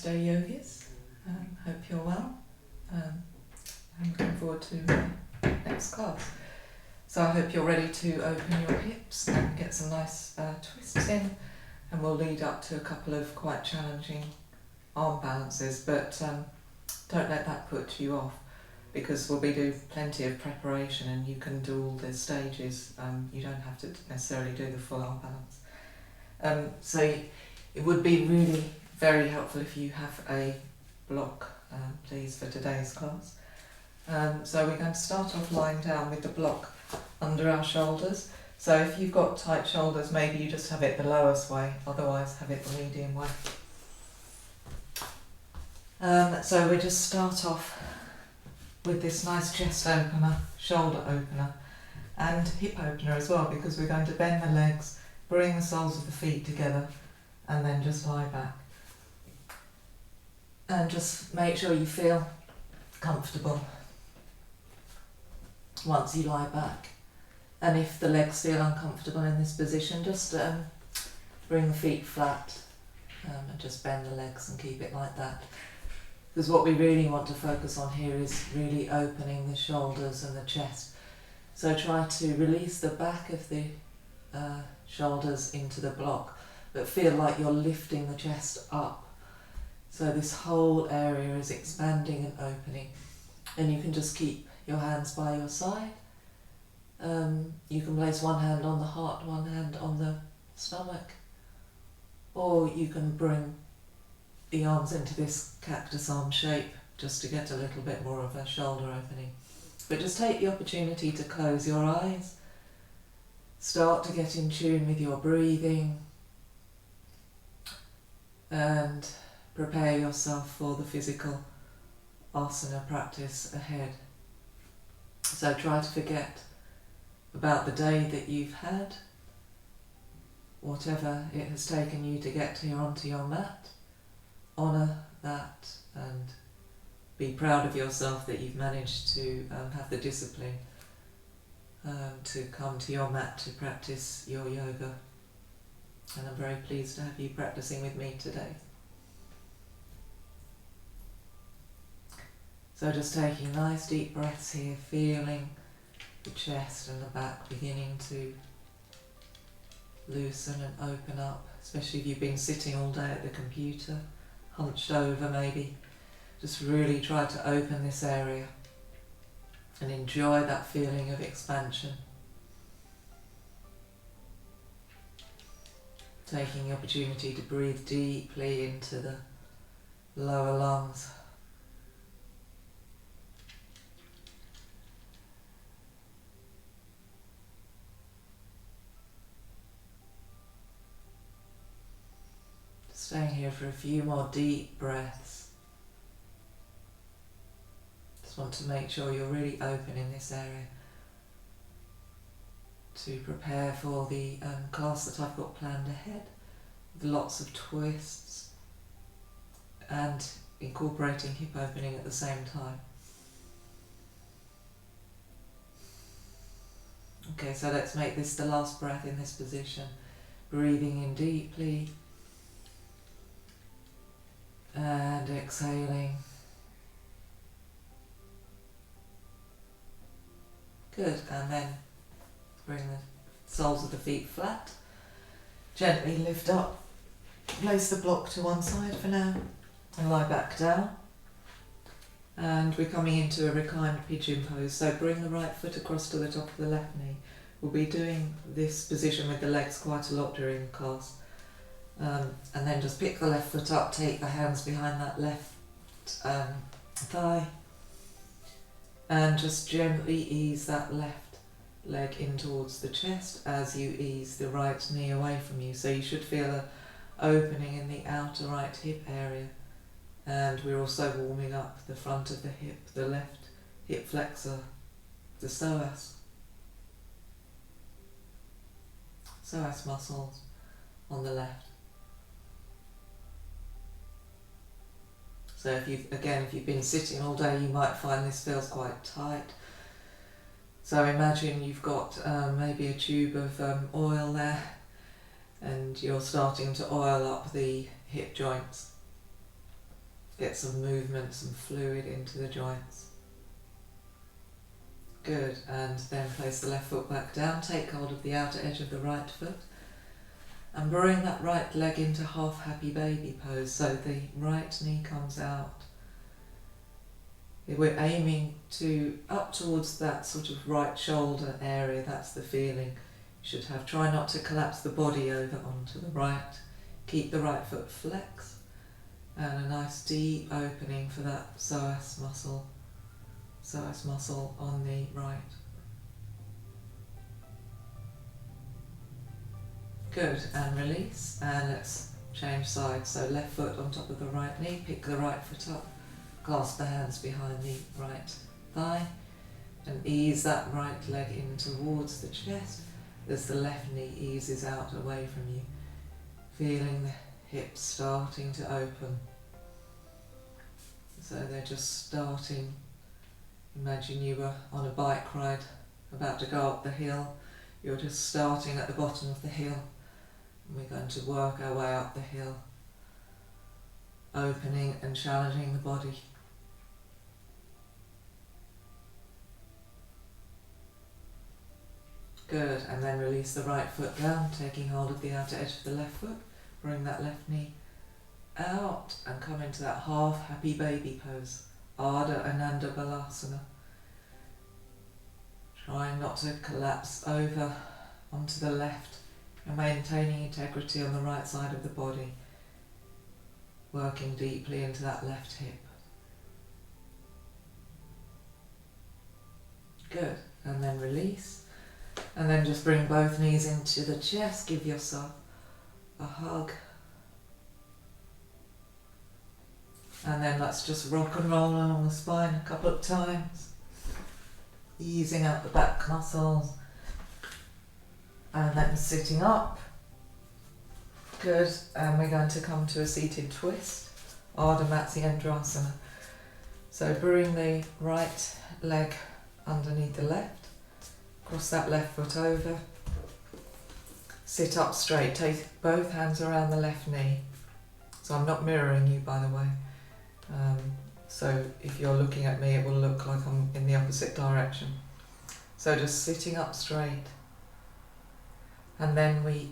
Namaste Yogis. Hope you're well. I'm looking forward to the next class. So I hope you're ready to open your hips and get some nice twists in, and we'll lead up to a couple of quite challenging arm balances, but don't let that put you off, because we'll be doing plenty of preparation and you can do all the stages. You don't have to necessarily do the full arm balance. So it would be really very helpful if you have a block, please, for today's class. So we're going to start off lying down with the block under our shoulders. So if you've got tight shoulders, maybe you just have it the lowest way, otherwise have it the medium way. So we just start off with this nice chest opener, shoulder opener, and hip opener as well, because we're going to bend the legs, bring the soles of the feet together, and then just lie back. And just make sure you feel comfortable once you lie back. And if the legs feel uncomfortable in this position, just bring the feet flat and just bend the legs and keep it like that. Because what we really want to focus on here is really opening the shoulders and the chest. So try to release the back of the shoulders into the block, but feel like you're lifting the chest up. So this whole area is expanding and opening. And you can just keep your hands by your side. You can place one hand on the heart, one hand on the stomach, or you can bring the arms into this cactus arm shape just to get a little bit more of a shoulder opening. But just take the opportunity to close your eyes, start to get in tune with your breathing, and prepare yourself for the physical asana practice ahead. So try to forget about the day that you've had, whatever it has taken you to get here onto your mat. Honour that and be proud of yourself that you've managed to have the discipline to come to your mat to practice your yoga. And I'm very pleased to have you practicing with me today. So just taking nice deep breaths here, feeling the chest and the back beginning to loosen and open up, especially if you've been sitting all day at the computer, hunched over maybe. Just really try to open this area and enjoy that feeling of expansion. Taking the opportunity to breathe deeply into the lower lungs. Staying here for a few more deep breaths. Just want to make sure you're really open in this area to prepare for the class that I've got planned ahead, with lots of twists and incorporating hip opening at the same time. Okay, so let's make this the last breath in this position. Breathing in deeply and exhaling. Good, and then bring the soles of the feet flat. Gently lift up. Place the block to one side for now and lie back down. And we're coming into a reclined pigeon pose, so bring the right foot across to the top of the left knee. We'll be doing this position with the legs quite a lot during the class. And then just pick the left foot up, take the hands behind that left thigh, and just gently ease that left leg in towards the chest as you ease the right knee away from you. So you should feel an opening in the outer right hip area, and we're also warming up the front of the hip, the left hip flexor, the psoas muscles on the left. So if you've been sitting all day, you might find this feels quite tight. So imagine you've got maybe a tube of oil there, and you're starting to oil up the hip joints. get some movement, some fluid into the joints. Good, and then place the left foot back down, take hold of the outer edge of the right foot and bring that right leg into half happy baby pose, so the right knee comes out. We're aiming to up towards that sort of right shoulder area, that's the feeling you should have. Try not to collapse the body over onto the right. Keep the right foot flexed and a nice deep opening for that psoas muscle on the right. Good, and release, and let's change sides. So left foot on top of the right knee, pick the right foot up, clasp the hands behind the right thigh and ease that right leg in towards the chest as the left knee eases out away from you, feeling the hips starting to open. So they're just starting. Imagine you were on a bike ride about to go up the hill. You're just starting at the bottom of the hill and we're going to work our way up the hill, opening and challenging the body. Good, and then release the right foot down, taking hold of the outer edge of the left foot. Bring that left knee out and come into that half happy baby pose, Ardha Ananda Balasana. Trying not to collapse over onto the left and maintaining integrity on the right side of the body, working deeply into that left hip. Good, and then release. And then just bring both knees into the chest, give yourself a hug. And then let's just rock and roll along the spine a couple of times, easing out the back muscles. And then sitting up. Good, and we're going to come to a seated twist, Ardha Matsyendrasana. So bring the right leg underneath the left, cross that left foot over, sit up straight, take both hands around the left knee. So I'm not mirroring you, by the way. So if you're looking at me, it will look like I'm in the opposite direction. So just sitting up straight. And then we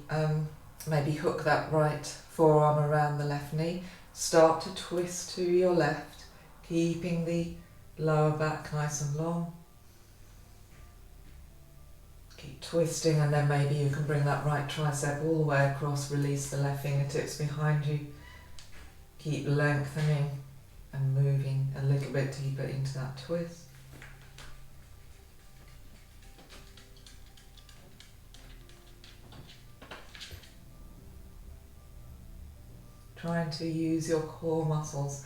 maybe hook that right forearm around the left knee. Start to twist to your left, keeping the lower back nice and long. Keep twisting, and then maybe you can bring that right tricep all the way across, release the left fingertips behind you. Keep lengthening and moving a little bit deeper into that twist. Trying to use your core muscles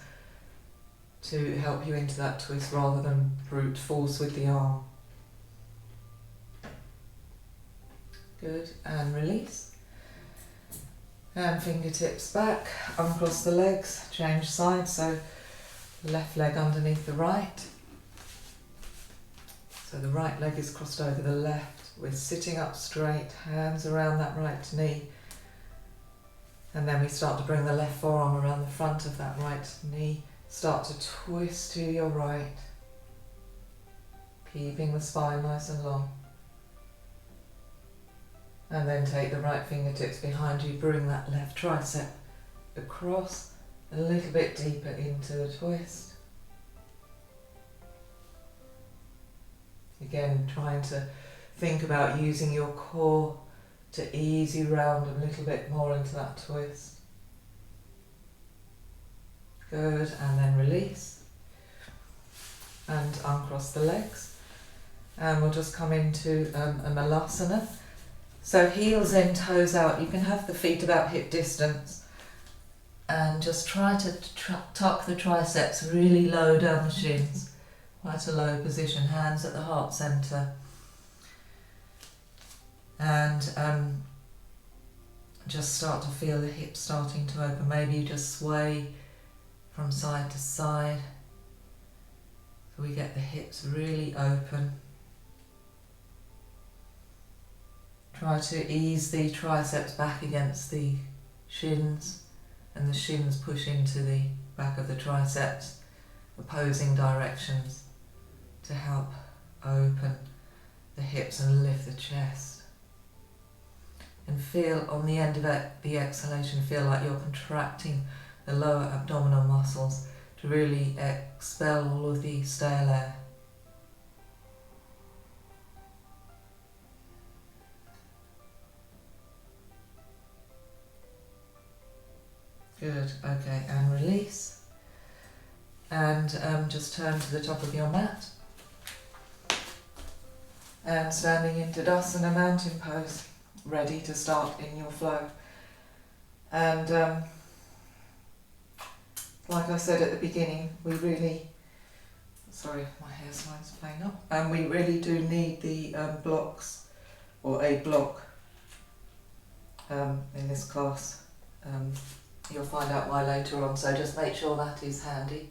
to help you into that twist rather than brute force with the arm. Good, and release. And fingertips back, uncross the legs, change sides, so left leg underneath the right. So the right leg is crossed over the left. We're sitting up straight, hands around that right knee. And then we start to bring the left forearm around the front of that right knee. Start to twist to your right, keeping the spine nice and long. And then take the right fingertips behind you, bring that left tricep across, a little bit deeper into the twist. Again, trying to think about using your core to ease you round a little bit more into that twist. Good, and then release. And uncross the legs. And we'll just come into a malasana. So heels in, toes out. You can have the feet about hip distance. And just try to tuck the triceps really low down the shins. Quite a low position. Hands at the heart centre. And just start to feel the hips starting to open. Maybe you just sway from side to side. So we get the hips really open. Try to ease the triceps back against the shins and the shins push into the back of the triceps, opposing directions, to help open the hips and lift the chest. And feel on the end of the exhalation, feel like you're contracting the lower abdominal muscles to really expel all of the stale air. Good, okay, and release. And just turn to the top of your mat. And standing in Tadasana, mountain pose, ready to start in your flow. And like I said at the beginning, we really, sorry, my hair slide's playing up, and we really do need the blocks, or a block, in this class. You'll find out why later on, so just make sure that is handy.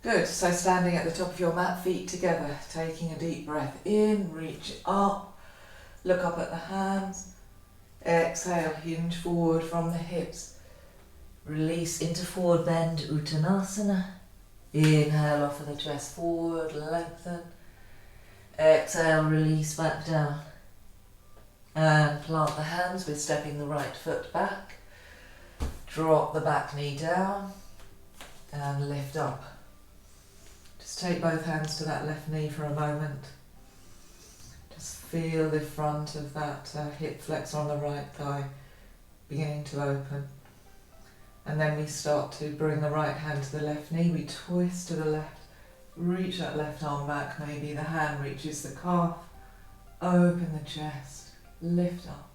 Good, so standing at the top of your mat, feet together, taking a deep breath in, reach up, look up at the hands, exhale, hinge forward from the hips, release into forward bend, Uttanasana, inhale, offer the chest forward, lengthen, exhale, release back down, and plant the hands with stepping the right foot back, drop the back knee down, and lift up. Just take both hands to that left knee for a moment. Just feel the front of that hip flexor on the right thigh beginning to open. And then we start to bring the right hand to the left knee. We twist to the left, reach that left arm back. Maybe the hand reaches the calf. Open the chest, lift up.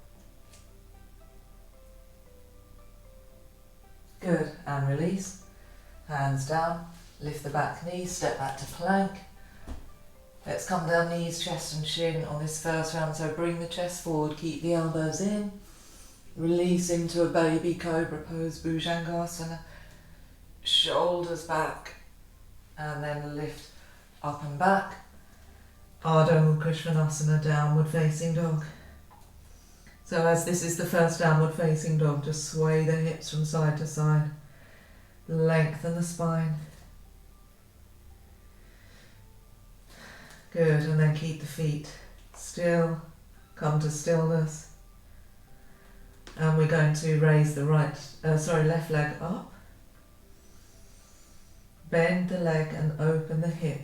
Good, and release. Hands down. Lift the back knee, step back to plank. Let's come down knees, chest and shin on this first round. So bring the chest forward, keep the elbows in. Release into a baby cobra pose, Bhujangasana. Shoulders back. And then lift up and back. Ardha Mukha Svanasana, downward facing dog. So as this is the first downward facing dog, just sway the hips from side to side. Lengthen the spine. Good, and then keep the feet still, come to stillness. And we're going to raise the left leg up. Bend the leg and open the hip.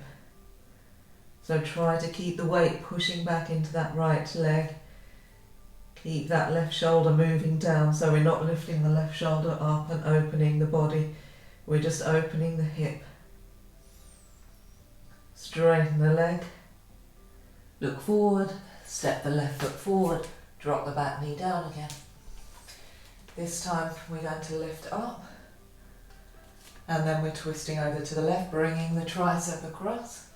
So try to keep the weight pushing back into that right leg. Keep that left shoulder moving down, so we're not lifting the left shoulder up and opening the body. We're just opening the hip. Straighten the leg. Look forward, step the left foot forward, drop the back knee down again. This time we're going to lift up, and then we're twisting over to the left, bringing the tricep across,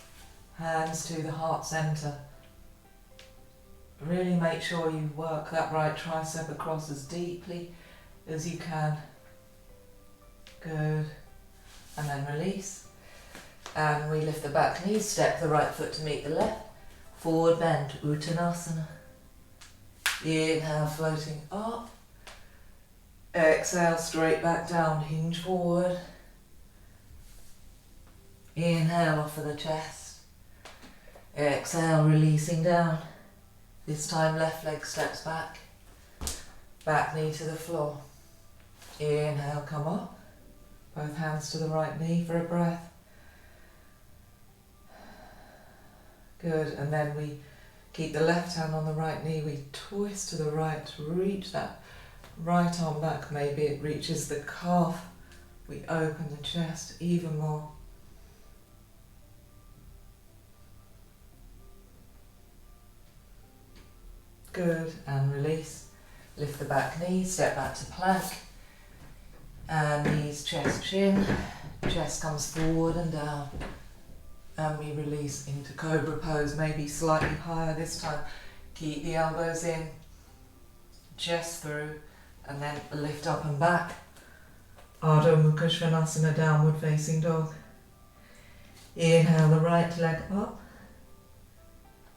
hands to the heart center. Really make sure you work that right tricep across as deeply as you can. Good, and then release. And we lift the back knee, step the right foot to meet the left. Forward bend, Uttanasana. Inhale, floating up. Exhale, straight back down, hinge forward. Inhale, offer the chest. Exhale, releasing down. This time left leg steps back. Back knee to the floor. Inhale, come up. Both hands to the right knee for a breath. Good, and then we keep the left hand on the right knee, we twist to the right, reach that right arm back, maybe it reaches the calf, we open the chest even more. Good, and release. Lift the back knee, step back to plank, and knees, chest, chin, chest comes forward and down. And we release into cobra pose, maybe slightly higher this time. Keep the elbows in, chest through, and then lift up and back. Ardha Mukha Svanasana, downward facing dog. Inhale the right leg up.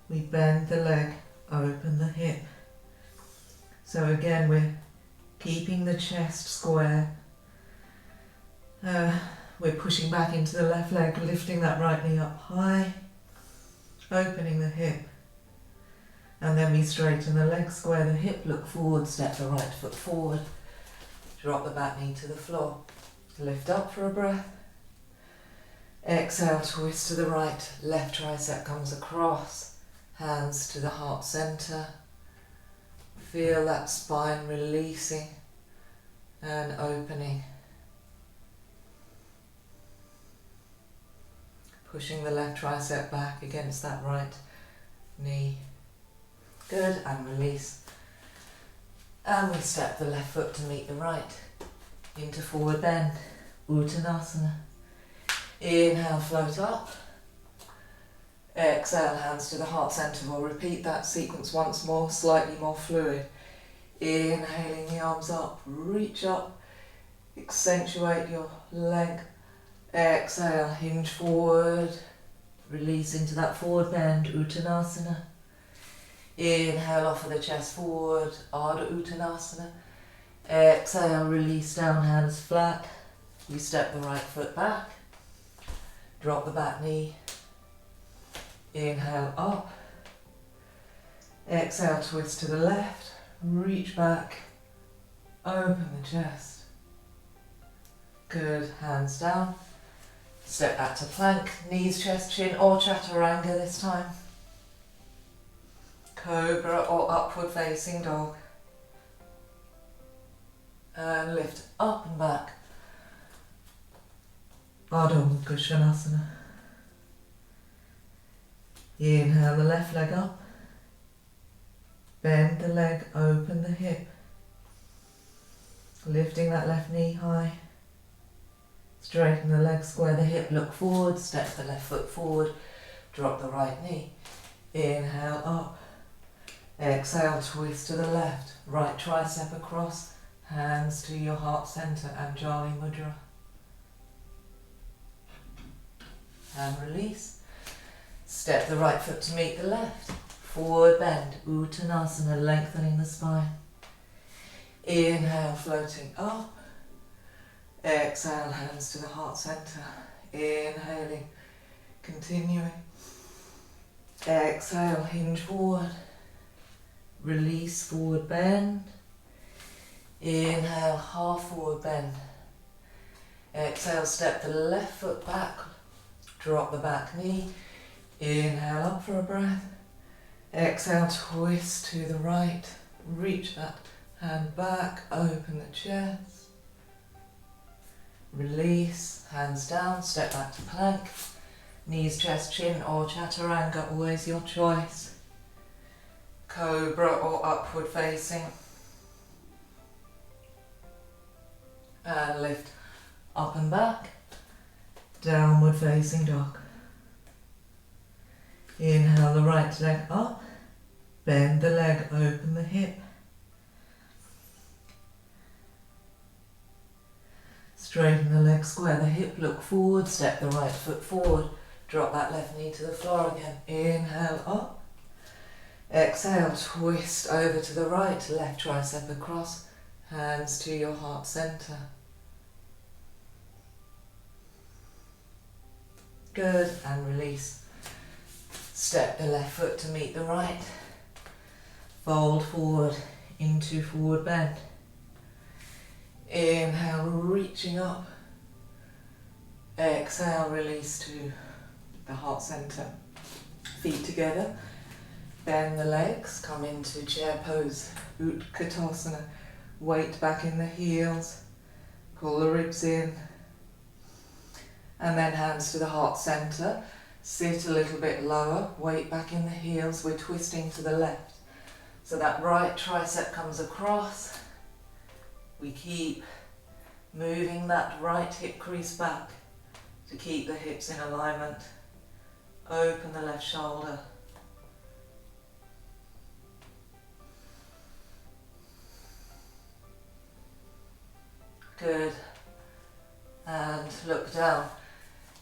We bend the leg, open the hip. So again we're Keeping the chest square. We're pushing back into the left leg, lifting that right knee up high, opening the hip. And then we straighten the leg, square the hip, look forward, step the right foot forward, drop the back knee to the floor. Lift up for a breath. Exhale, twist to the right, left tricep comes across, hands to the heart center. Feel that spine releasing and opening. Pushing the left tricep back against that right knee. Good, and release. And we step the left foot to meet the right. Into forward bend, Uttanasana. Inhale, float up. Exhale, hands to the heart center. We'll repeat that sequence once more, slightly more fluid. Inhaling the arms up, reach up, accentuate your length. Exhale, hinge forward, release into that forward bend, Uttanasana. Inhale, offer the chest forward, Ardha Uttanasana. Exhale, release down, hands flat. We step the right foot back, drop the back knee. Inhale, up. Exhale, twist to the left, reach back, open the chest. Good, hands down. Step back to plank, knees, chest, chin, or chaturanga this time. Cobra or upward facing dog. And lift up and back. Ardha Mukha Svanasana. Inhale the left leg up. Bend the leg, open the hip. Lifting that left knee high. Straighten the leg, square the hip, look forward, step the left foot forward, drop the right knee. Inhale up. Exhale, twist to the left, right tricep across, hands to your heart center, Anjali Mudra. And release. Step the right foot to meet the left. Forward bend, Uttanasana, lengthening the spine. Inhale, floating up. Exhale, hands to the heart center. Inhaling, continuing. Exhale, hinge forward. Release, forward bend. Inhale, half forward bend. Exhale, step the left foot back. Drop the back knee. Inhale up for a breath. Exhale, twist to the right. Reach that hand back, open the chest. Release, hands down, step back to plank. Knees, chest, chin or chaturanga, always your choice. Cobra or upward facing. And lift up and back. Downward facing dog. Inhale the right leg up. Bend the leg, open the hip. Straighten the leg, square the hip, look forward, step the right foot forward. Drop that left knee to the floor again. Inhale up. Exhale, twist over to the right, left tricep across, hands to your heart center. Good, and release. Step the left foot to meet the right. Fold forward into forward bend. Inhale, reaching up. Exhale, release to the heart center. Feet together. Bend the legs, come into chair pose, Utkatasana. Weight back in the heels, pull the ribs in. And then hands to the heart center. Sit a little bit lower, weight back in the heels. We're twisting to the left. So that right tricep comes across. We keep moving that right hip crease back to keep the hips in alignment. Open the left shoulder. Good. And look down.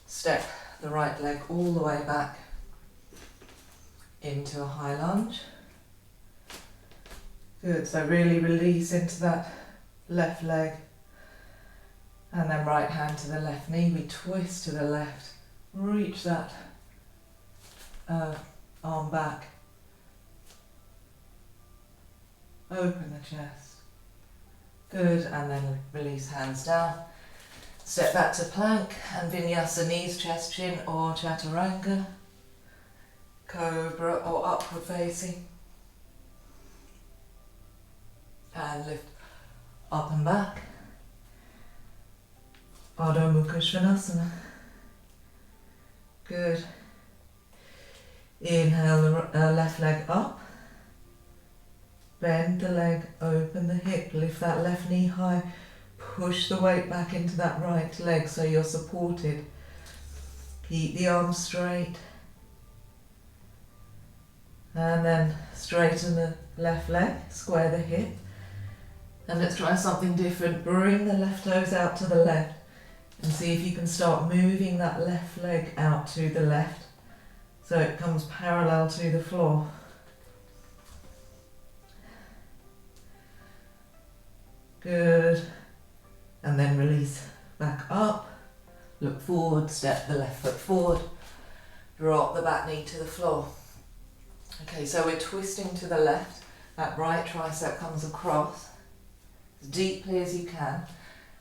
Step the right leg all the way back into a high lunge. Good, so really release into that left leg, and then right hand to the left knee. We twist to the left, reach that arm back, open the chest. Good, and then release hands down. Step back to plank and Vinyasa, knees, chest, chin, or chaturanga. Cobra or upward facing. And lift up and back. Adho Mukha Svanasana. Good. Inhale the left leg up. Bend the leg, open the hip, lift that left knee high, push the weight back into that right leg so you're supported. Keep the arms straight. And then straighten the left leg, square the hip. And let's try something different. Bring the left toes out to the left and see if you can start moving that left leg out to the left so it comes parallel to the floor. Good. And then release back up. Look forward, step the left foot forward. Drop the back knee to the floor. Okay, so we're twisting to the left. That right tricep comes across as deeply as you can.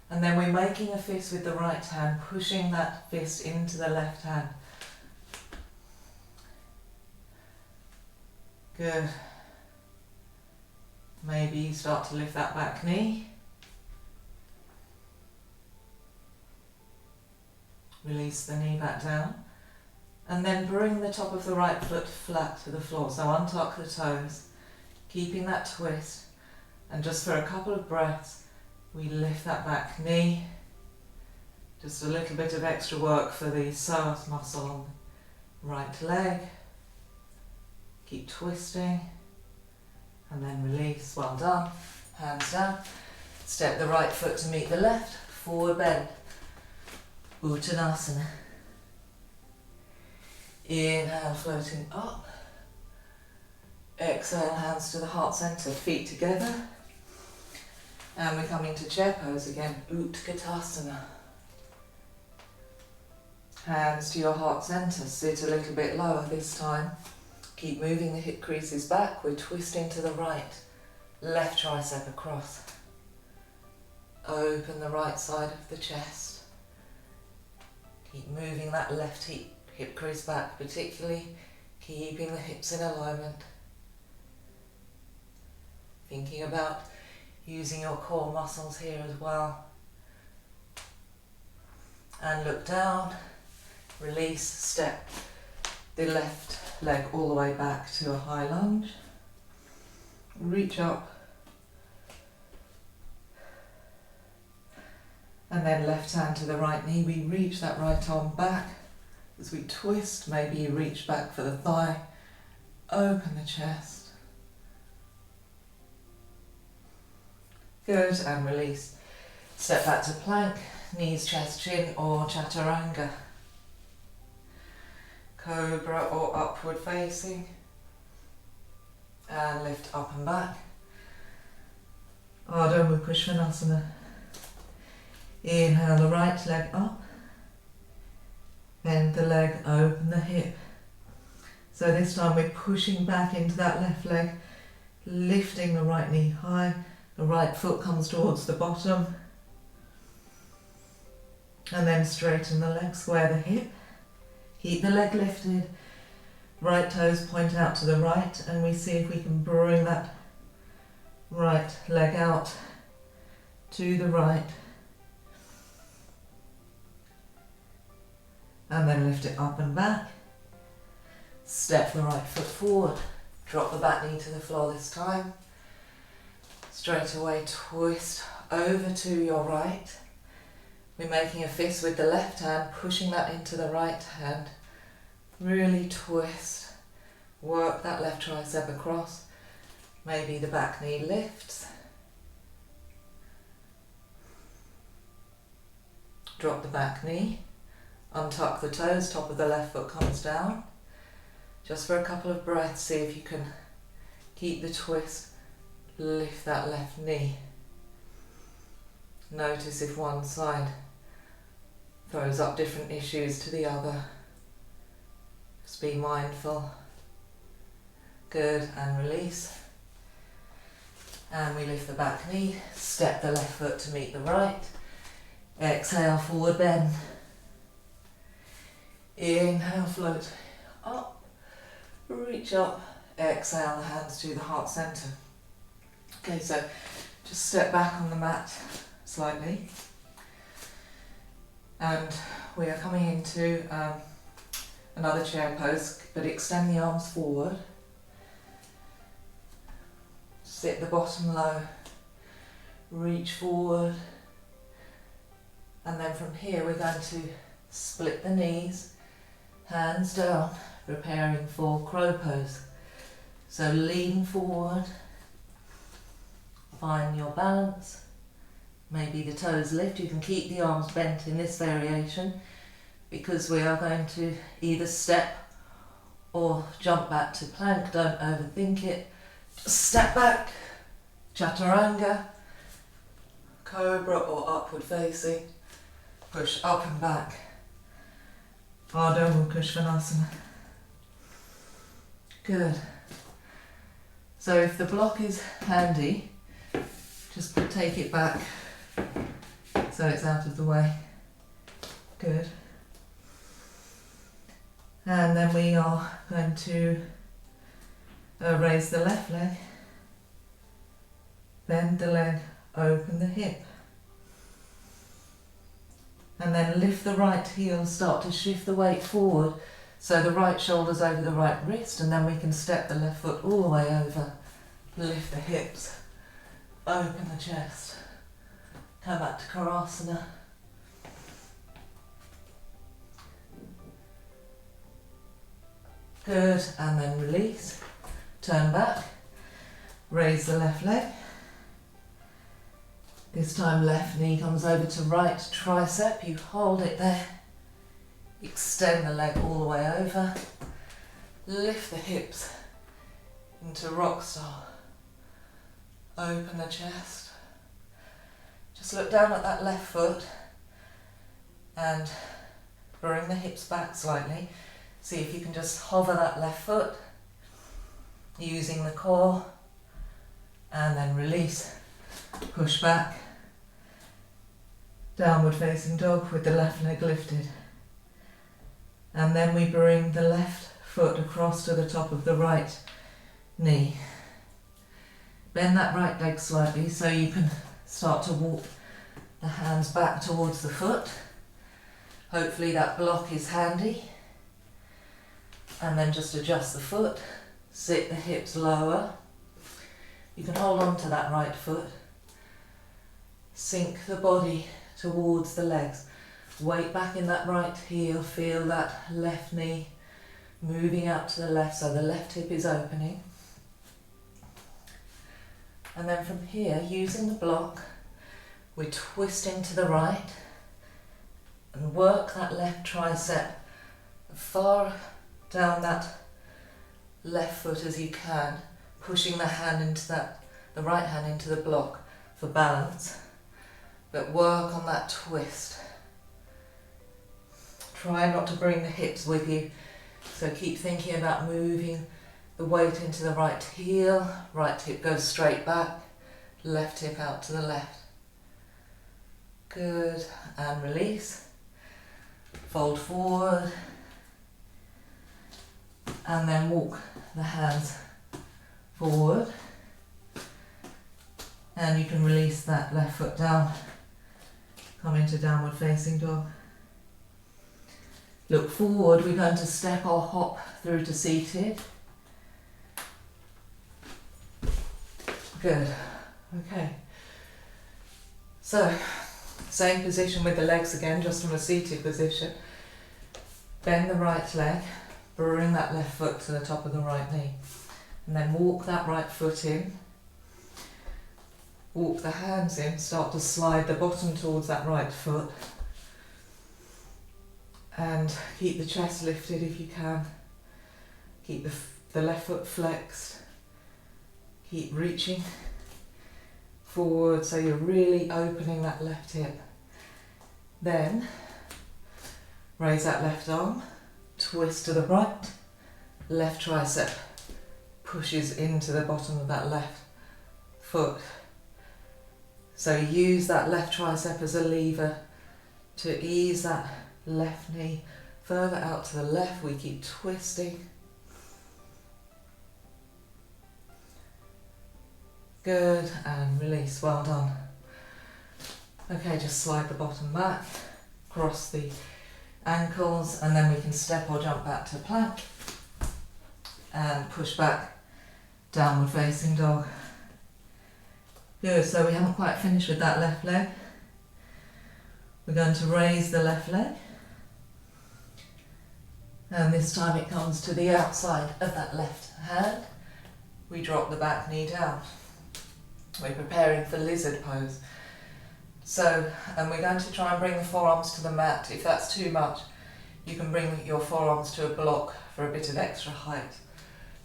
And then we're making a fist with the right hand, pushing that fist into the left hand. Good. Maybe you start to lift that back knee. Release the knee back down. And then bring the top of the right foot flat to the floor. So untuck the toes, keeping that twist. And just for a couple of breaths, we lift that back knee. Just a little bit of extra work for the psoas muscle on the right leg. Keep twisting. And then release. Well done. Hands down. Step the right foot to meet the left. Forward bend. Uttanasana. Inhale, floating up. Exhale, hands to the heart center, feet together. And we're coming to chair pose again. Utkatasana. Hands to your heart center. Sit a little bit lower this time. Keep moving the hip creases back. We're twisting to the right. Left tricep across. Open the right side of the chest. Keep moving that left hip crease back, particularly keeping the hips in alignment. Thinking about using your core muscles here as well. And look down, release, step the left leg all the way back to a high lunge. Reach up. And then left hand to the right knee. We reach that right arm back as we twist. Maybe you reach back for the thigh. Open the chest. Good, and release. Step back to plank, knees, chest, chin, or chaturanga. Cobra or upward facing. And lift up and back. Adho Mukha Svanasana. Inhale the right leg up. Bend the leg, open the hip. So this time we're pushing back into that left leg, lifting the right knee high. The right foot comes towards the bottom. And then straighten the leg, square the hip. Keep the leg lifted. Right toes point out to the right, and we see if we can bring that right leg out to the right. And then lift it up and back. Step the right foot forward. Drop the back knee to the floor this time. Straight away twist over to your right. We're making a fist with the left hand, pushing that into the right hand. Really twist. Work that left tricep across. Maybe the back knee lifts. Drop the back knee. Untuck the toes, top of the left foot comes down. Just for a couple of breaths, see if you can keep the twist. Lift that left knee. Notice if one side throws up different issues to the other. Just be mindful. Good, and release. And we lift the back knee, step the left foot to meet the right. Exhale, forward bend. Inhale, float up, reach up. Exhale, the hands to the heart centre. Okay, so just step back on the mat slightly. And we are coming into another chair pose, but extend the arms forward. Sit the bottom low, reach forward, and then from here we're going to split the knees, hands down, preparing for crow pose. So lean forward, find your balance, maybe the toes lift. You can keep the arms bent in this variation because we are going to either step or jump back to plank. Don't overthink it. Just step back, chaturanga, cobra or upward facing, push up and back, Ardha Mukha Svanasana. Good. So if the block is handy, just take it back so it's out of the way. Good. And then we are going to raise the left leg, bend the leg, open the hip, and then lift the right heel, start to shift the weight forward so the right shoulder's over the right wrist, and then we can step the left foot all the way over, lift the hips, open the chest, come back to Karasana. Good, and then release. Turn back, raise the left leg. This time left knee comes over to right tricep, you hold it there. Extend the leg all the way over. Lift the hips into rock star. Open the chest. Just look down at that left foot and bring the hips back slightly. See if you can just hover that left foot using the core, and then release, push back, downward facing dog with the left leg lifted, and then we bring the left foot across to the top of the right knee. Bend that right leg slightly so you can start to walk the hands back towards the foot. Hopefully that block is handy, and then just adjust the foot. Sit the hips lower. You can hold on to that right foot. Sink the body towards the legs. Weight back in that right heel. Feel that left knee moving out to the left so the left hip is opening. And then from here, using the block, we're twisting to the right and work that left tricep far down that left foot as you can, pushing the right hand into the block for balance, but work on that twist. Try not to bring the hips with you, so keep thinking about moving the weight into the right heel. Right hip goes straight back, left hip out to the left. Good, and release. Fold forward, and then walk the hands forward, and you can release that left foot down, come into downward facing dog. Look forward, we're going to step or hop through to seated. Good, okay. So, same position with the legs again, just from a seated position. Bend the right leg, bring that left foot to the top of the right knee, and then walk that right foot in. Walk the hands in, start to slide the bottom towards that right foot, and keep the chest lifted if you can. Keep the left foot flexed. Keep reaching forward, so you're really opening that left hip. Then raise that left arm, twist to the right, left tricep pushes into the bottom of that left foot. So use that left tricep as a lever to ease that left knee further out to the left. We keep twisting. Good, and release, well done. Okay, just slide the bottom back, cross the ankles, and then we can step or jump back to plank and push back, downward facing dog. Good, so we haven't quite finished with that left leg. We're going to raise the left leg, and this time it comes to the outside of that left hand. We drop the back knee down. We're preparing for lizard pose. So, and we're going to try and bring the forearms to the mat. If that's too much, you can bring your forearms to a block for a bit of extra height.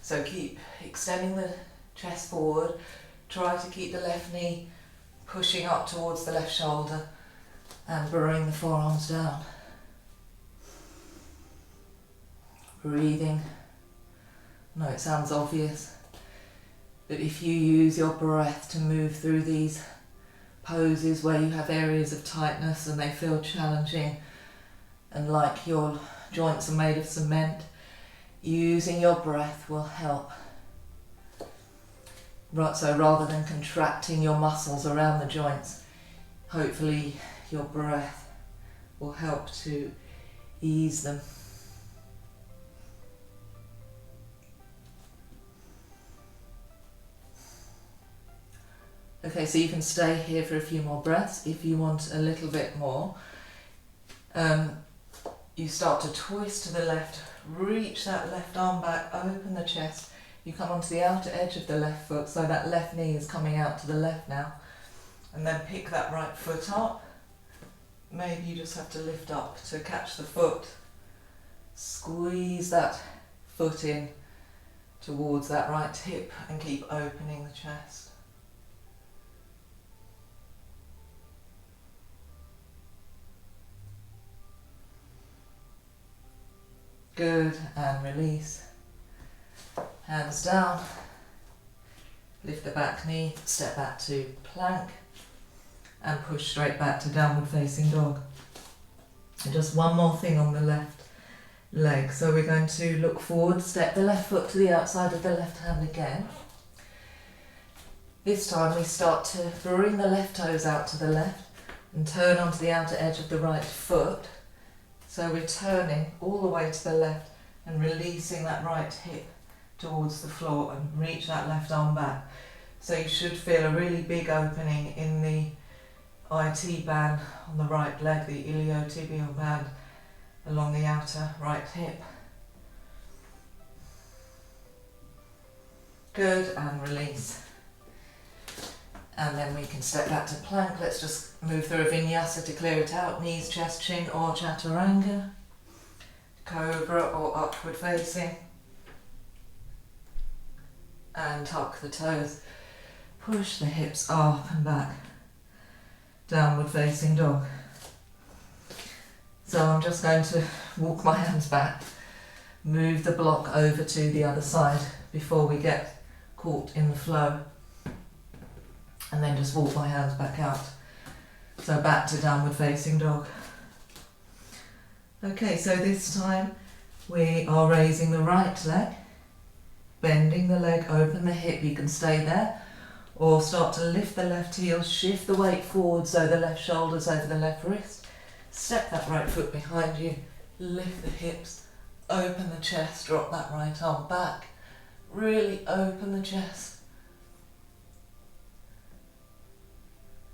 So keep extending the chest forward. Try to keep the left knee pushing up towards the left shoulder and bring the forearms down. Breathing. No, it sounds obvious, but if you use your breath to move through these poses where you have areas of tightness and they feel challenging and like your joints are made of cement, using your breath will help. Right, so rather than contracting your muscles around the joints, hopefully your breath will help to ease them. Okay, so you can stay here for a few more breaths. If you want a little bit more, you start to twist to the left, reach that left arm back, open the chest. You come onto the outer edge of the left foot, so that left knee is coming out to the left now. And then pick that right foot up. Maybe you just have to lift up to catch the foot. Squeeze that foot in towards that right hip and keep opening the chest. Good, and release. Hands down. Lift the back knee, step back to plank and push straight back to downward facing dog. And just one more thing on the left leg. So we're going to look forward, step the left foot to the outside of the left hand again. This time we start to bring the left toes out to the left and turn onto the outer edge of the right foot. So we're turning all the way to the left and releasing that right hip towards the floor and reach that left arm back. So you should feel a really big opening in the IT band on the right leg, the iliotibial band along the outer right hip. Good, and release. And then we can step back to plank. Let's just move through a vinyasa to clear it out. Knees, chest, chin, or chaturanga. Cobra or upward facing. And tuck the toes. Push the hips up and back. Downward facing dog. So I'm just going to walk my hands back. Move the block over to the other side before we get caught in the flow. And then just walk my hands back out. So back to downward facing dog. Okay, so this time we are raising the right leg, bending the leg, open the hip, you can stay there, or start to lift the left heel, shift the weight forward so the left shoulder's over the left wrist, step that right foot behind you, lift the hips, open the chest, drop that right arm back, really open the chest.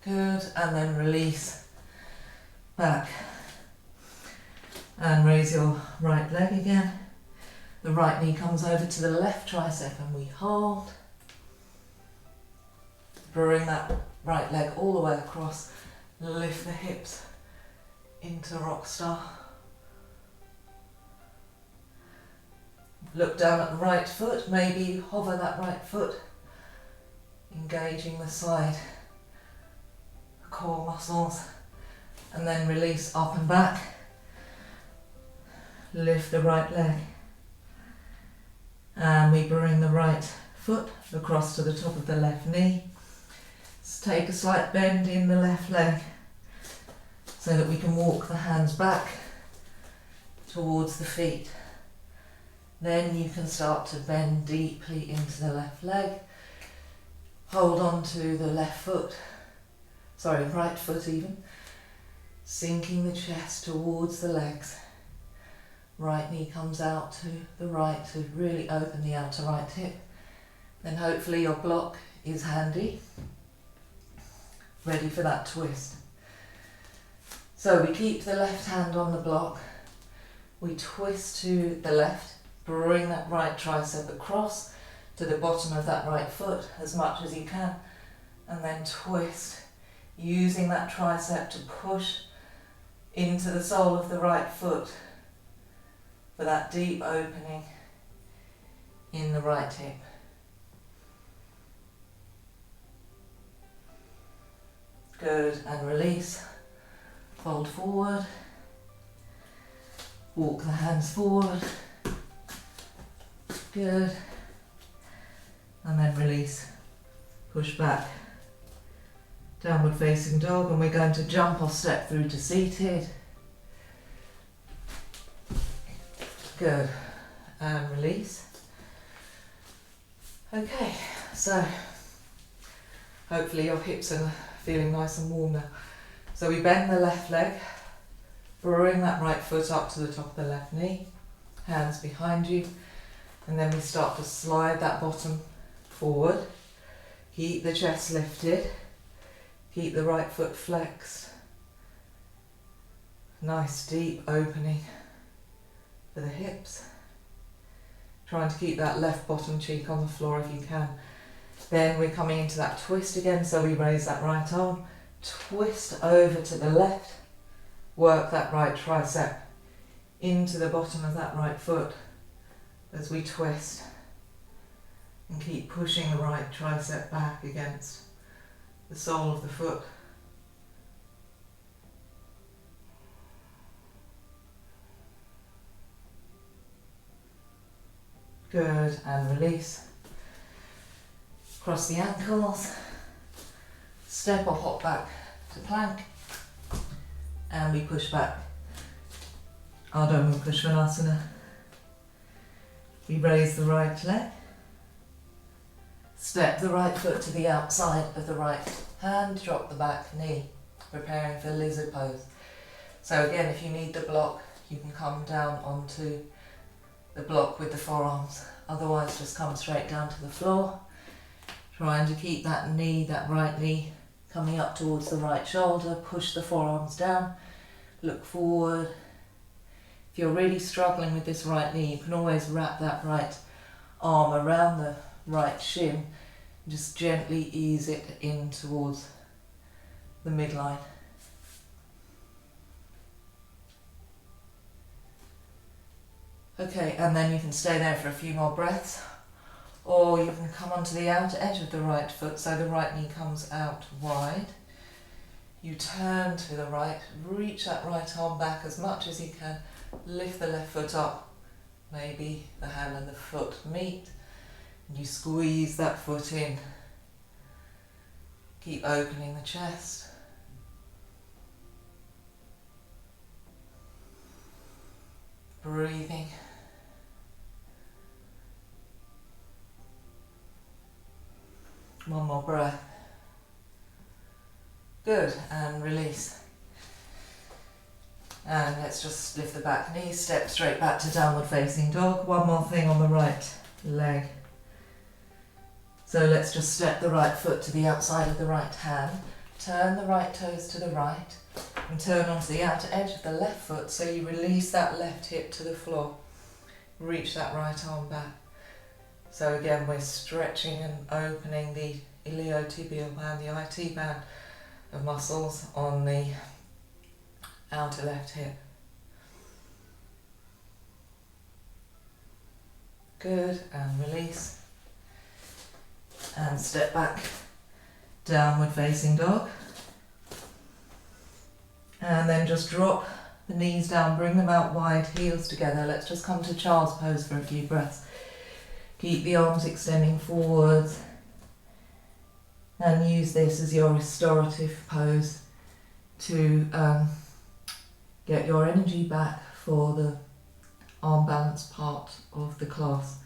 Good, and then release back and raise your right leg again. The right knee comes over to the left tricep and we hold. Bring that right leg all the way across, lift the hips into rock star. Look down at the right foot, maybe hover that right foot, engaging the side core muscles, and then release up and back. Lift the right leg, and we bring the right foot across to the top of the left knee. Let's take a slight bend in the left leg so that we can walk the hands back towards the feet. Then you can start to bend deeply into the left leg. Hold on to the left foot, right foot even, sinking the chest towards the legs. Right knee comes out to the right to really open the outer right hip. Then hopefully your block is handy, ready for that twist. So we keep the left hand on the block, we twist to the left, bring that right tricep across to the bottom of that right foot as much as you can, and then twist, using that tricep to push into the sole of the right foot for that deep opening in the right hip. Good, and release. Fold forward. Walk the hands forward. Good. And then release. Push back. Downward facing dog, and we're going to jump or step through to seated. Good. And release. Okay, so hopefully your hips are feeling nice and warm now. So we bend the left leg, bring that right foot up to the top of the left knee, hands behind you, and then we start to slide that bottom forward. Keep the chest lifted, keep the right foot flexed. Nice deep opening for the hips. Trying to keep that left bottom cheek on the floor if you can. Then we're coming into that twist again, so we raise that right arm, twist over to the left, work that right tricep into the bottom of that right foot as we twist, and keep pushing the right tricep back against the sole of the foot. Good, and release. Cross the ankles, step or hop back to plank, and we push back. Ardha Mukha Svanasana. We raise the right leg, step the right foot to the outside of the right hand, drop the back knee, preparing for lizard pose. So again, if you need the block, you can come down onto the block with the forearms, otherwise just come straight down to the floor. Trying to keep that knee, that right knee, coming up towards the right shoulder. Push the forearms down, look forward. If you're really struggling with this right knee, you can always wrap that right arm around the right shin and just gently ease it in towards the midline. Okay, and then you can stay there for a few more breaths. Or you can come onto the outer edge of the right foot, so the right knee comes out wide. You turn to the right, reach that right arm back as much as you can, lift the left foot up, maybe the hand and the foot meet, and you squeeze that foot in. Keep opening the chest. Breathing. One more breath. Good, and release. And let's just lift the back knee, step straight back to downward facing dog. One more thing on the right leg. So let's just step the right foot to the outside of the right hand, turn the right toes to the right, and turn onto the outer edge of the left foot, so you release that left hip to the floor. Reach that right arm back. So again, we're stretching and opening the iliotibial band, the IT band of muscles on the outer left hip. Good, and release. And step back, downward facing dog. And then just drop the knees down, bring them out wide, heels together. Let's just come to child's pose for a few breaths. Keep the arms extending forwards and use this as your restorative pose to get your energy back for the arm balance part of the class.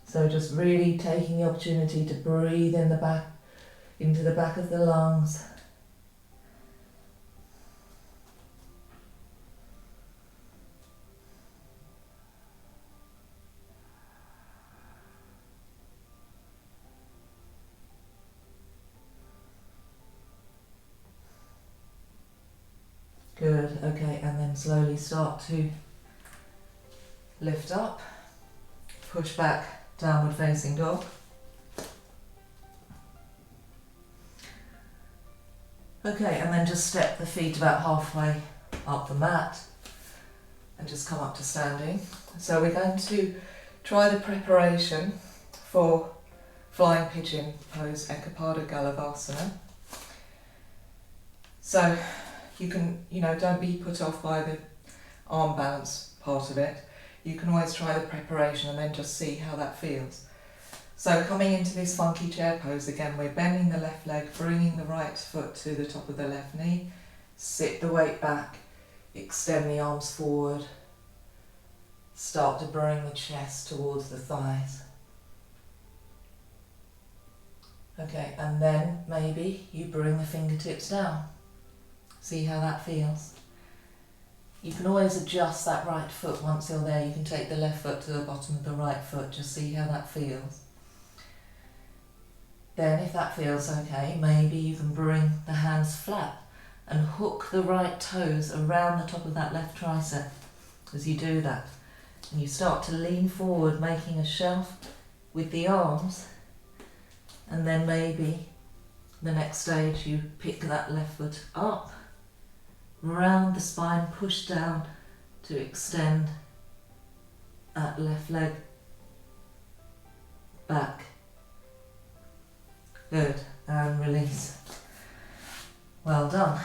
So just really taking the opportunity to breathe in the back, into the back of the lungs. Good, okay, and then slowly start to lift up, push back, downward facing dog. Okay, and then just step the feet about halfway up the mat and just come up to standing. So we're going to try the preparation for flying pigeon pose, Eka Pada Galavasana. So you can, don't be put off by the arm balance part of it. You can always try the preparation and then just see how that feels. So coming into this funky chair pose again, we're bending the left leg, bringing the right foot to the top of the left knee, sit the weight back, extend the arms forward, start to bring the chest towards the thighs. Okay, and then maybe you bring the fingertips down. See how that feels. You can always adjust that right foot once you're there. You can take the left foot to the bottom of the right foot, just see how that feels. Then if that feels okay, maybe you can bring the hands flat and hook the right toes around the top of that left tricep as you do that. And you start to lean forward, making a shelf with the arms, and then maybe the next stage you pick that left foot up, round the spine, push down to extend that left leg back. Good, and release. Well done.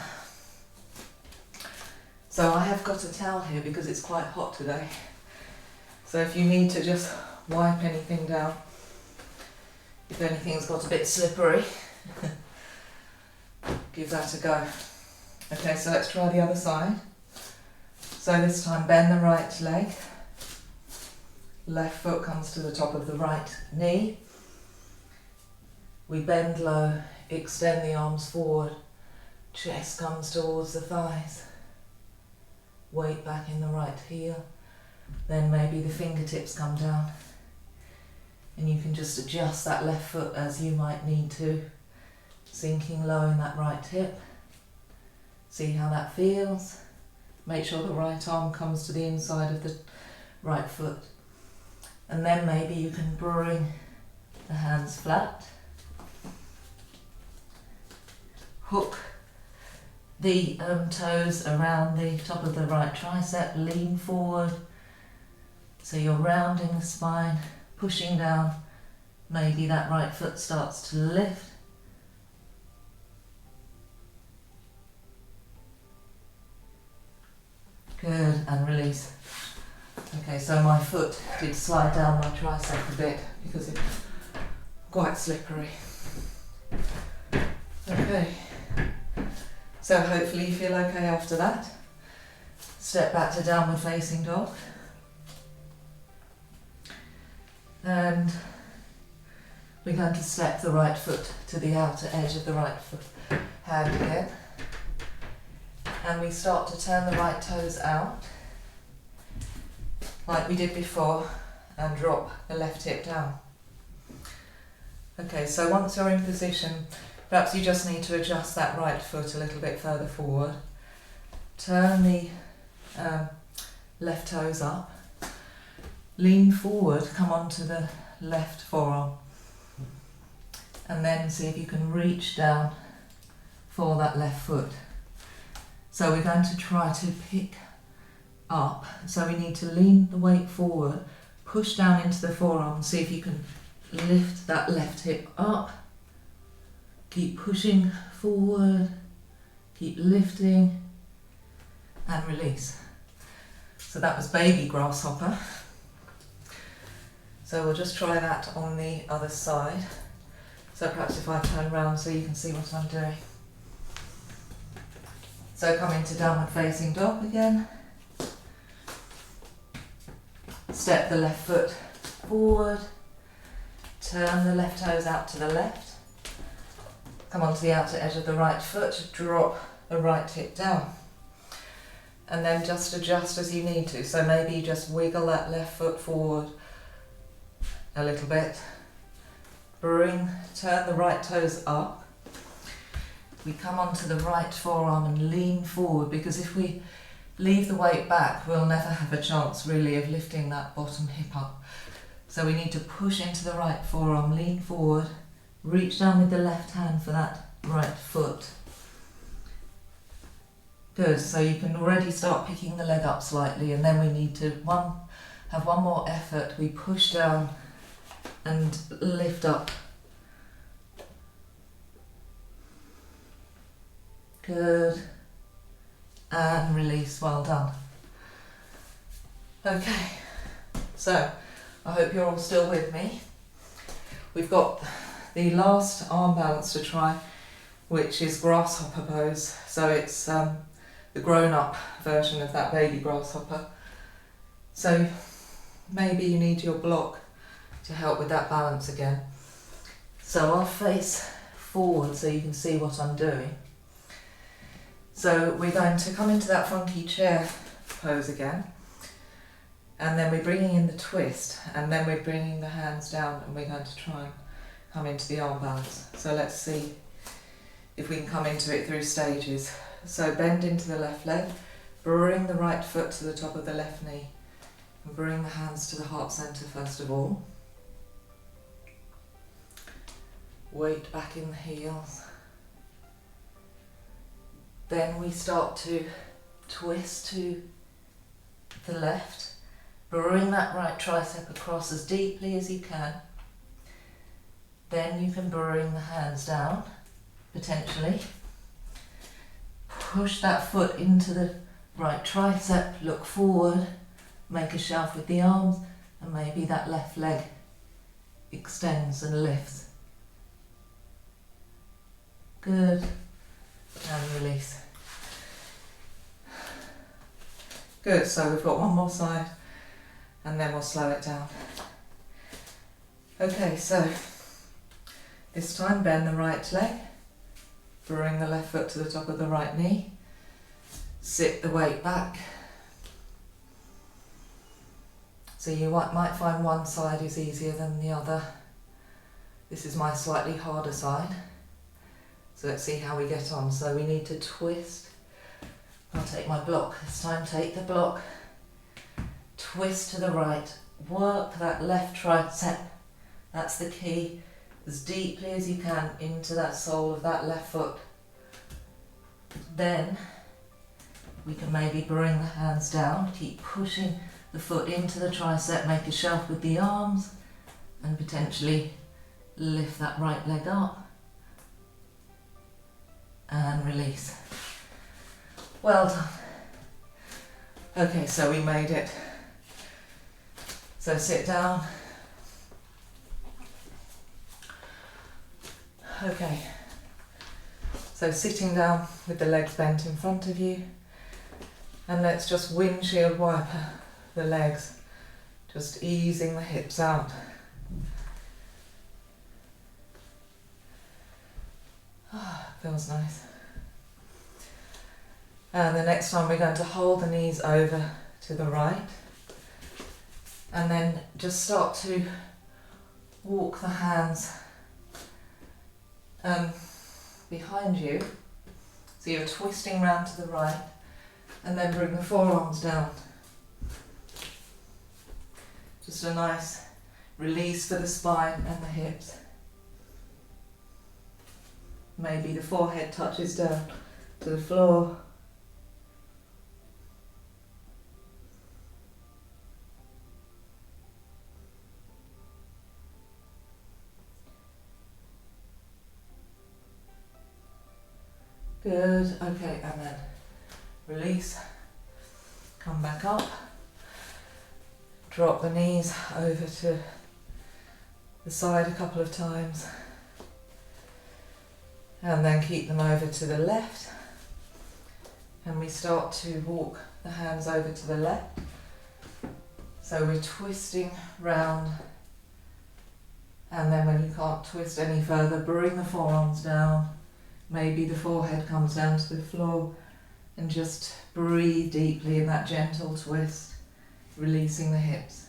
So I have got a towel here because it's quite hot today. So if you need to just wipe anything down, if anything's got a bit slippery, give that a go. Okay, so let's try the other side. So this time bend the right leg, left foot comes to the top of the right knee. We bend low, extend the arms forward, chest comes towards the thighs, weight back in the right heel, then maybe the fingertips come down and you can just adjust that left foot as you might need to, sinking low in that right hip. See how that feels. Make sure the right arm comes to the inside of the right foot. And then maybe you can bring the hands flat. Hook the toes around the top of the right tricep, lean forward. So you're rounding the spine, pushing down. Maybe that right foot starts to lift. Good, and release. Okay, so my foot did slide down my tricep a bit because it's quite slippery. Okay, so hopefully you feel okay after that. Step back to downward facing dog. And we're going to step the right foot to the outer edge of the right foot hand again. And we start to turn the right toes out, like we did before, and drop the left hip down. Okay, so once you're in position, perhaps you just need to adjust that right foot a little bit further forward. Turn the left toes up, lean forward, come onto the left forearm, and then see if you can reach down for that left foot. So we're going to try to pick up, so we need to lean the weight forward, push down into the forearm, see if you can lift that left hip up, keep pushing forward, Keep lifting and release. So that was baby grasshopper. So we'll just try that on the other side. So perhaps if I turn around so you can see what I'm doing. So come into downward facing dog again. Step the left foot forward. Turn the left toes out to the left. Come onto the outer edge of the right foot, drop the right hip down. And then just adjust as you need to. So maybe you just wiggle that left foot forward a little bit. Turn the right toes up. We come onto the right forearm and lean forward, because if we leave the weight back, we'll never have a chance really of lifting that bottom hip up. So we need to push into the right forearm, lean forward, reach down with the left hand for that right foot. Good, so you can already start picking the leg up slightly, and then we need to have one more effort. We push down and lift up. Good. And release, well done. Okay, so I hope you're all still with me. We've got the last arm balance to try, which is grasshopper pose. So it's the grown-up version of that baby grasshopper. So maybe you need your block to help with that balance again. So I'll face forward so you can see what I'm doing. So we're going to come into that funky chair pose again, and then we're bringing in the twist, and then we're bringing the hands down, and we're going to try and come into the arm balance. So let's see if we can come into it through stages. So bend into the left leg, bring the right foot to the top of the left knee, and bring the hands to the heart centre first of all. Weight back in the heels. Then we start to twist to the left. Bring that right tricep across as deeply as you can. Then you can bring the hands down, potentially. Push that foot into the right tricep, look forward, make a shelf with the arms, and maybe that left leg extends and lifts. Good. And release. Good, so we've got one more side and then we'll slow it down. Okay, so this time bend the right leg, bring the left foot to the top of the right knee, sit the weight back. So you might find one side is easier than the other. This is my slightly harder side. So let's see how we get on. So we need to twist. I'll take my block this time. Take the block. Twist to the right. Work that left tricep. That's the key. As deeply as you can into that sole of that left foot. Then we can maybe bring the hands down. Keep pushing the foot into the tricep. Make a shelf with the arms. And potentially lift that right leg up. And release. Well done. Okay, so we made it. So sit down. Okay. So sitting down with the legs bent in front of you, and let's just windshield wiper the legs, just easing the hips out. Feels nice. And the next time we're going to hold the knees over to the right, and then just start to walk the hands behind you. So you're twisting round to the right, and then bring the forearms down. Just a nice release for the spine and the hips. Maybe the forehead touches down to the floor. Good. Okay, and then release. Come back up. Drop the knees over to the side a couple of times. And then keep them over to the left. And we start to walk the hands over to the left. So we're twisting round. And then when you can't twist any further, bring the forearms down. Maybe the forehead comes down to the floor. And just breathe deeply in that gentle twist, releasing the hips.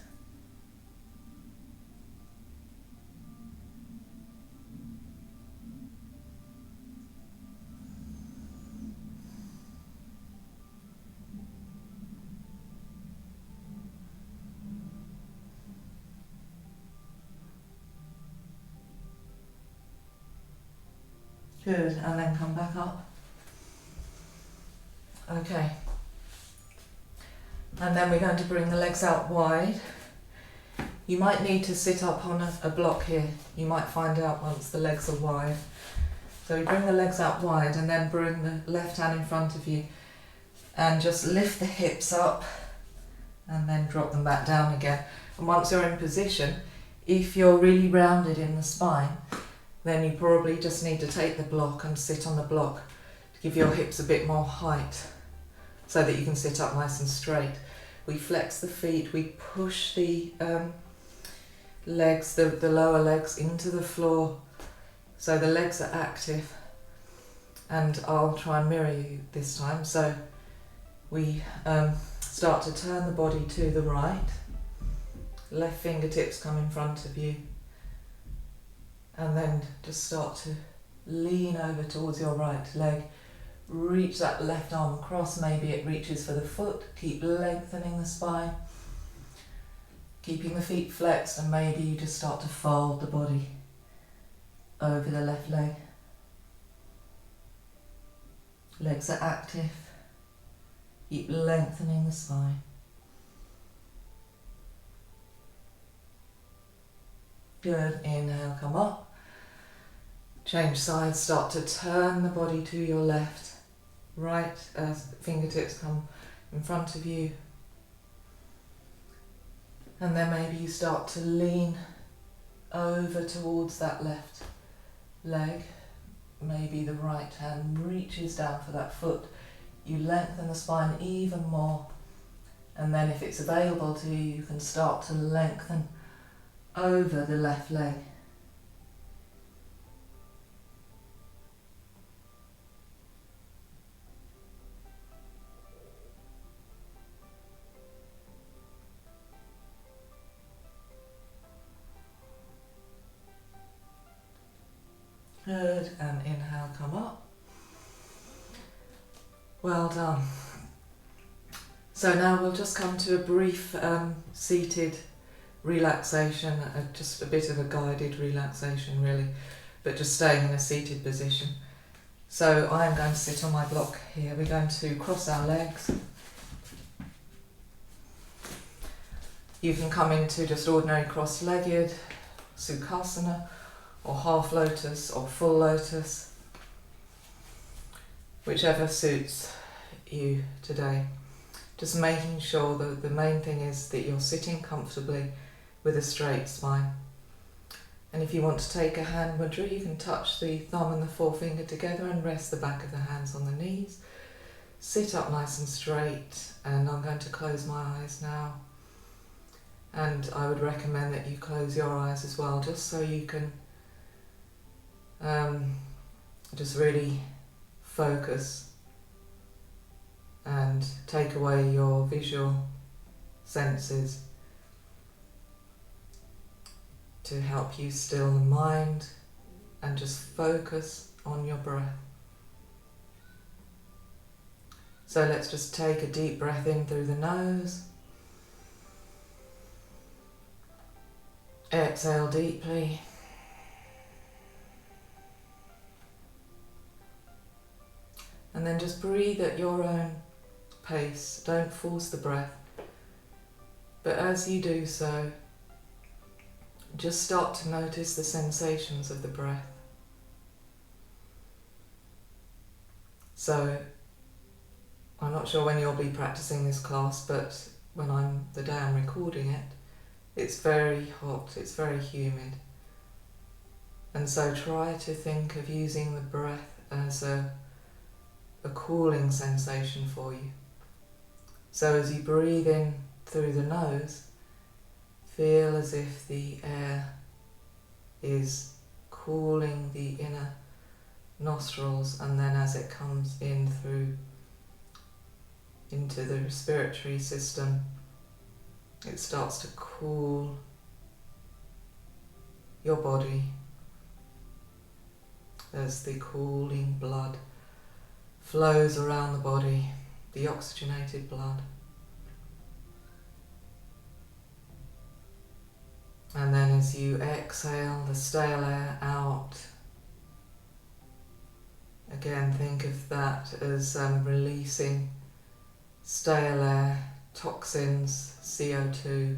Good, and then come back up. Okay. And then we're going to bring the legs out wide. You might need to sit up on a block here. You might find out once the legs are wide. So we bring the legs out wide and then bring the left hand in front of you and just lift the hips up and then drop them back down again. And once you're in position, if you're really rounded in the spine, then you probably just need to take the block and sit on the block to give your hips a bit more height so that you can sit up nice and straight. We flex the feet, we push the legs, the lower legs into the floor so the legs are active. And I'll try and mirror you this time. So we start to turn the body to the right, left fingertips come in front of you. And then just start to lean over towards your right leg. Reach that left arm across, maybe it reaches for the foot. Keep lengthening the spine. Keeping the feet flexed, and maybe you just start to fold the body over the left leg. Legs are active. Keep lengthening the spine. Good, inhale, come up. Change sides, start to turn the body to your left. Right as fingertips come in front of you. And then maybe you start to lean over towards that left leg. Maybe the right hand reaches down for that foot. You lengthen the spine even more. And then if it's available to you, you can start to lengthen over the left leg. Good, and inhale, come up. Well done. So now we'll just come to a brief seated relaxation, just a bit of a guided relaxation really, but just staying in a seated position. So I am going to sit on my block here. We're going to cross our legs. You can come into just ordinary cross-legged, Sukhasana, or half lotus or full lotus, whichever suits you today. Just making sure that the main thing is that you're sitting comfortably with a straight spine. And if you want to take a hand mudra, you can touch the thumb and the forefinger together and rest the back of the hands on the knees. Sit up nice and straight, and I'm going to close my eyes now. And I would recommend that you close your eyes as well, just so you can just really focus and take away your visual senses to help you still the mind and just focus on your breath. So let's just take a deep breath in through the nose. Exhale deeply. And then just breathe at your own pace. Don't force the breath. But as you do so, just start to notice the sensations of the breath. So I'm not sure when you'll be practicing this class, but the day I'm recording it, it's very hot, it's very humid. And so try to think of using the breath as a cooling sensation for you. So as you breathe in through the nose, feel as if the air is cooling the inner nostrils, and then as it comes in through into the respiratory system, it starts to cool your body as the cooling blood flows around the body, the oxygenated blood. And then as you exhale the stale air out, again think of that as releasing stale air, toxins, CO2,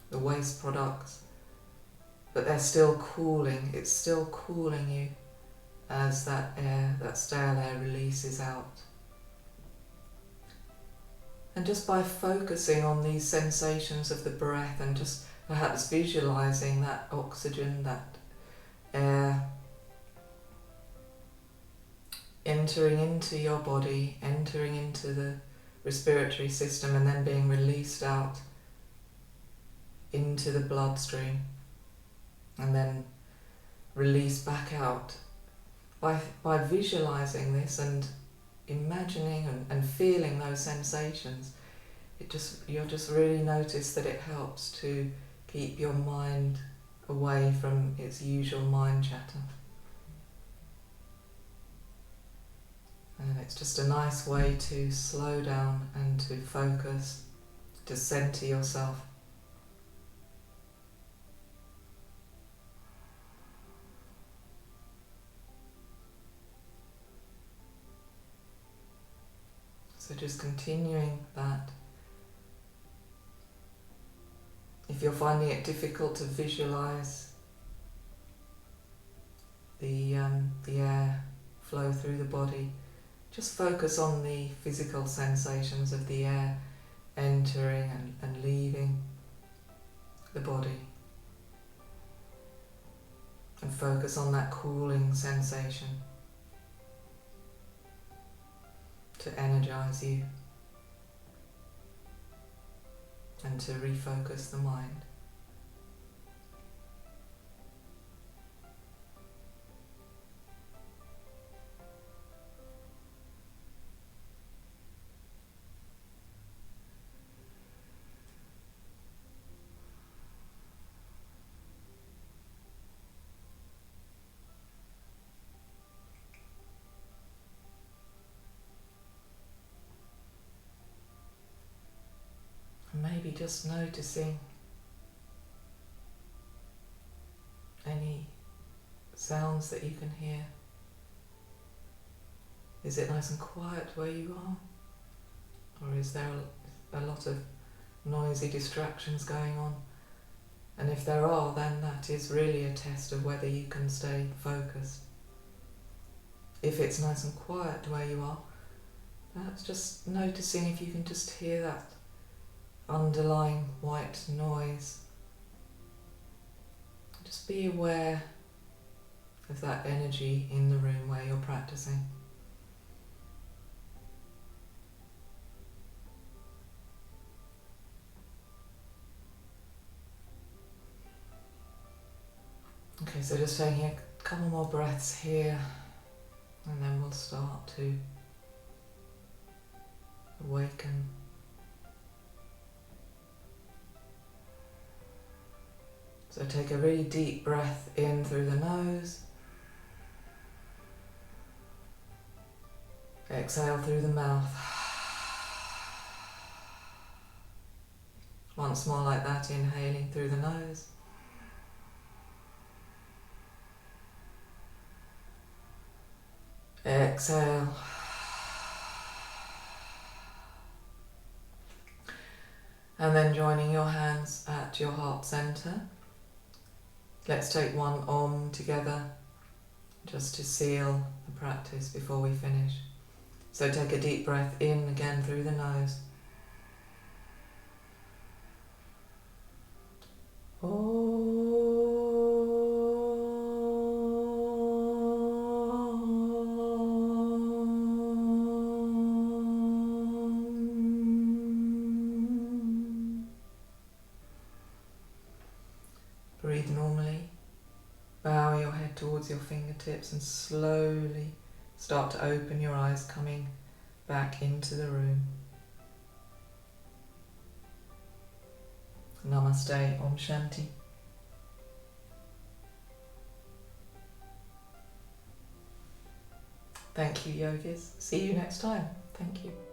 the waste products, but they're still cooling, it's still cooling you as that air, that stale air releases out. And just by focusing on these sensations of the breath and just perhaps visualizing that oxygen, that air entering into your body, entering into the respiratory system, and then being released out into the bloodstream, and then released back out. By visualizing this and imagining and feeling those sensations, you'll just really notice that it helps to keep your mind away from its usual mind chatter. And it's just a nice way to slow down and to focus, to center yourself. So just continuing that. If you're finding it difficult to visualize the air flow through the body, just focus on the physical sensations of the air entering and leaving the body. And focus on that cooling sensation to energize you and to refocus the mind. Maybe just noticing any sounds that you can hear. Is it nice and quiet where you are? Or is there a lot of noisy distractions going on? And if there are, then that is really a test of whether you can stay focused. If it's nice and quiet where you are, perhaps just noticing if you can just hear that underlying white noise. Just be aware of that energy in the room where you're practicing. Okay, so just taking a couple more breaths here, and then we'll start to awaken. So take a really deep breath in through the nose. Exhale through the mouth. Once more like that, inhaling through the nose. Exhale. And then joining your hands at your heart center. Let's take one Om together, just to seal the practice before we finish. So take a deep breath in again through the nose. Breathe normally. Bow your head towards your fingertips and slowly start to open your eyes, coming back into the room. Namaste, Om Shanti. Thank you, yogis. See you next time. Thank you.